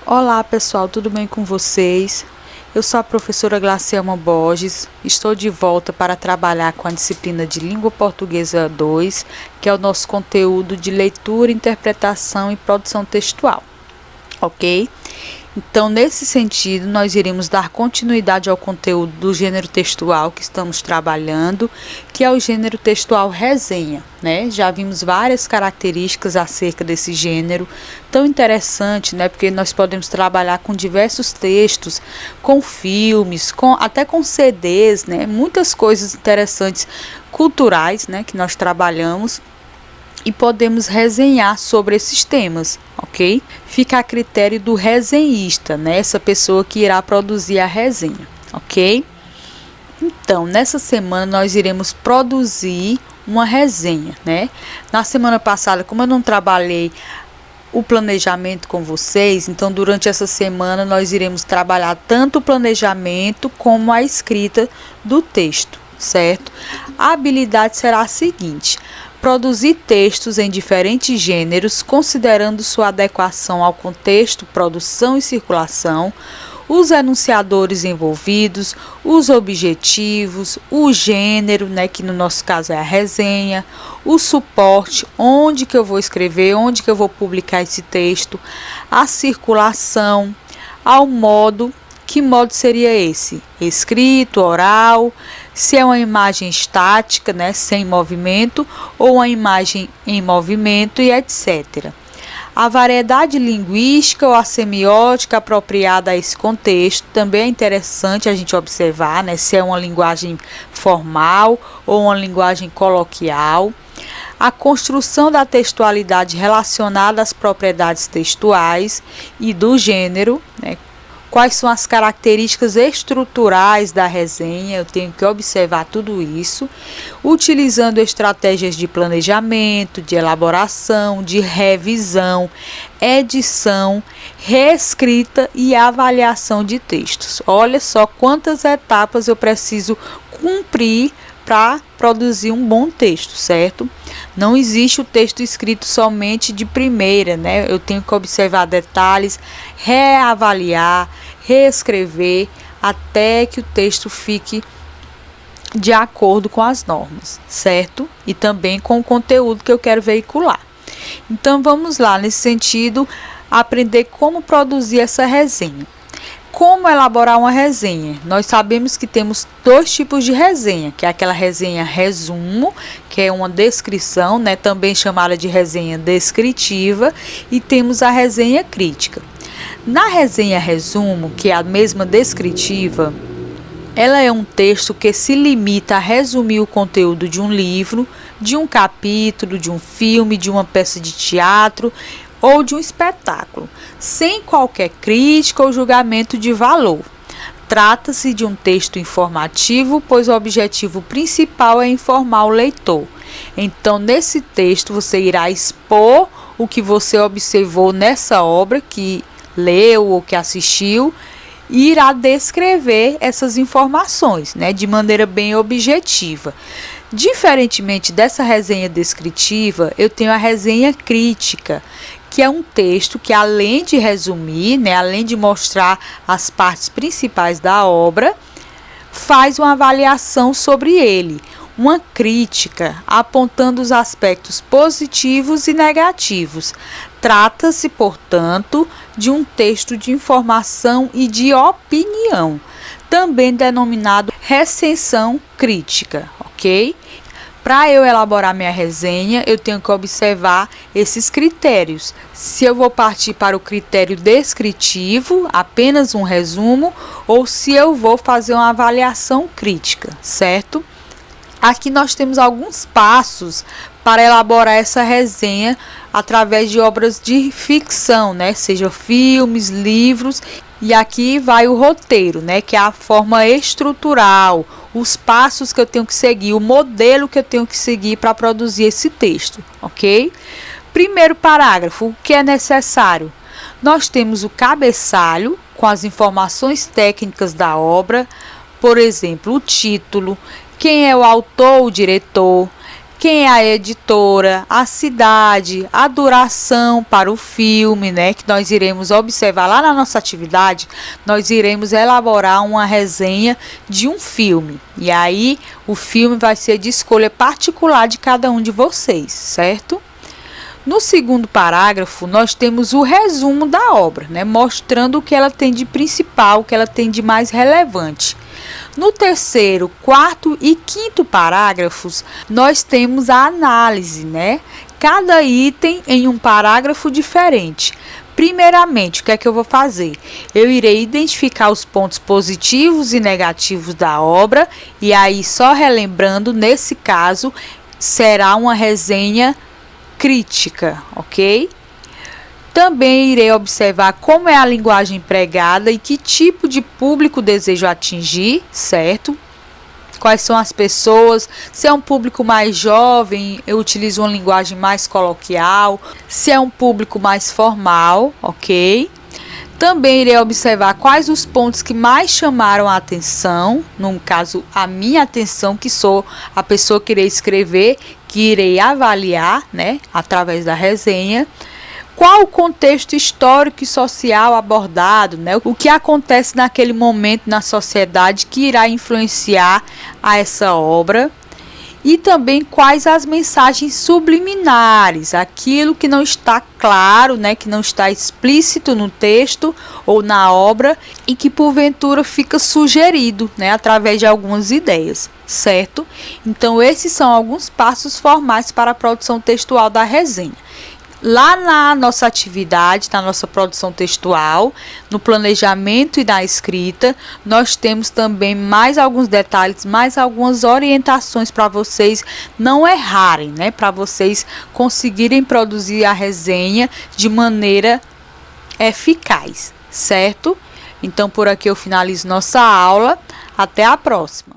Olá pessoal, tudo bem com vocês? Eu sou a professora Glacielma Borges, estou de volta para trabalhar com a disciplina de Língua Portuguesa 2, que é o nosso conteúdo de leitura, interpretação e produção textual, ok? Então, nesse sentido, nós iremos dar continuidade ao conteúdo do gênero textual que estamos trabalhando, que é o gênero textual resenha, né? Já vimos várias características acerca desse gênero, tão interessante, né? Porque nós podemos trabalhar com diversos textos, com filmes, até com CDs, né? Muitas coisas interessantes culturais, né? Que nós trabalhamos. E podemos resenhar sobre esses temas, ok? Fica a critério do resenhista, né? Essa pessoa que irá produzir a resenha, ok? Então, nessa semana nós iremos produzir uma resenha, né? Na semana passada, como eu não trabalhei o planejamento com vocês, então durante essa semana nós iremos trabalhar tanto o planejamento como a escrita do texto, certo? A habilidade será a seguinte: produzir textos em diferentes gêneros, considerando sua adequação ao contexto, produção e circulação, os enunciadores envolvidos, os objetivos, o gênero, né, que no nosso caso é a resenha, o suporte, onde que eu vou escrever, onde que eu vou publicar esse texto, a circulação, ao modo. Que modo seria esse? Escrito, oral, se é uma imagem estática, né, sem movimento, ou uma imagem em movimento e etc. A variedade linguística ou a semiótica apropriada a esse contexto também é interessante a gente observar, né, se é uma linguagem formal ou uma linguagem coloquial. A construção da textualidade relacionada às propriedades textuais e do gênero, né, quais são as características estruturais da resenha, eu tenho que observar tudo isso, utilizando estratégias de planejamento, de elaboração, de revisão, edição, reescrita e avaliação de textos. Olha só quantas etapas eu preciso cumprir para produzir um bom texto, certo? Não existe o texto escrito somente de primeira, né? Eu tenho que observar detalhes, reavaliar, reescrever até que o texto fique de acordo com as normas, certo? E também com o conteúdo que eu quero veicular. Então vamos lá, nesse sentido, aprender como produzir essa resenha. Como elaborar uma resenha? Nós sabemos que temos dois tipos de resenha, que é aquela resenha resumo, que é uma descrição, né, também chamada de resenha descritiva, e temos a resenha crítica. Na resenha resumo, que é a mesma descritiva, ela é um texto que se limita a resumir o conteúdo de um livro, de um capítulo, de um filme, de uma peça de teatro ou de um espetáculo, sem qualquer crítica ou julgamento de valor. Trata-se de um texto informativo, pois o objetivo principal é informar o leitor. Então, nesse texto, você irá expor o que você observou nessa obra que leu ou que assistiu e irá descrever essas informações, né, de maneira bem objetiva. Diferentemente dessa resenha descritiva, eu tenho a resenha crítica, que é um texto que, além de resumir, né, além de mostrar as partes principais da obra, faz uma avaliação sobre ele, uma crítica, apontando os aspectos positivos e negativos. Trata-se, portanto, de um texto de informação e de opinião, também denominado recensão crítica, ok? Para eu elaborar minha resenha, eu tenho que observar esses critérios. Se eu vou partir para o critério descritivo, apenas um resumo, ou se eu vou fazer uma avaliação crítica, certo? Aqui nós temos alguns passos para elaborar essa resenha através de obras de ficção, né? Seja filmes, livros, e aqui vai o roteiro, né? Que é a forma estrutural, os passos que eu tenho que seguir, o modelo que eu tenho que seguir para produzir esse texto, ok? Primeiro parágrafo, o que é necessário? Nós temos o cabeçalho com as informações técnicas da obra, por exemplo, o título, quem é o autor, o diretor, quem é a editora, a cidade, a duração para o filme, né, que nós iremos observar lá na nossa atividade. Nós iremos elaborar uma resenha de um filme, e aí o filme vai ser de escolha particular de cada um de vocês, certo? No segundo parágrafo, nós temos o resumo da obra, né, mostrando o que ela tem de principal, o que ela tem de mais relevante. No terceiro, quarto e quinto parágrafos, nós temos a análise, né? Cada item em um parágrafo diferente. Primeiramente, o que é que eu vou fazer? Eu irei identificar os pontos positivos e negativos da obra, e aí, só relembrando, nesse caso, será uma resenha crítica, ok? Também irei observar como é a linguagem empregada e que tipo de público desejo atingir, certo? Quais são as pessoas, se é um público mais jovem, eu utilizo uma linguagem mais coloquial, se é um público mais formal, ok? Também irei observar quais os pontos que mais chamaram a atenção, no caso, a minha atenção, que sou a pessoa que irei escrever, que irei avaliar, né, através da resenha. Qual o contexto histórico e social abordado, né? O que acontece naquele momento na sociedade que irá influenciar a essa obra. E também quais as mensagens subliminares, aquilo que não está claro, né? Que não está explícito no texto ou na obra e que porventura fica sugerido, né? Através de algumas ideias, certo? Então, esses são alguns passos formais para a produção textual da resenha. Lá na nossa atividade, na nossa produção textual, no planejamento e na escrita, nós temos também mais alguns detalhes, mais algumas orientações para vocês não errarem, né? Para vocês conseguirem produzir a resenha de maneira eficaz, certo? Então, por aqui eu finalizo nossa aula. Até a próxima!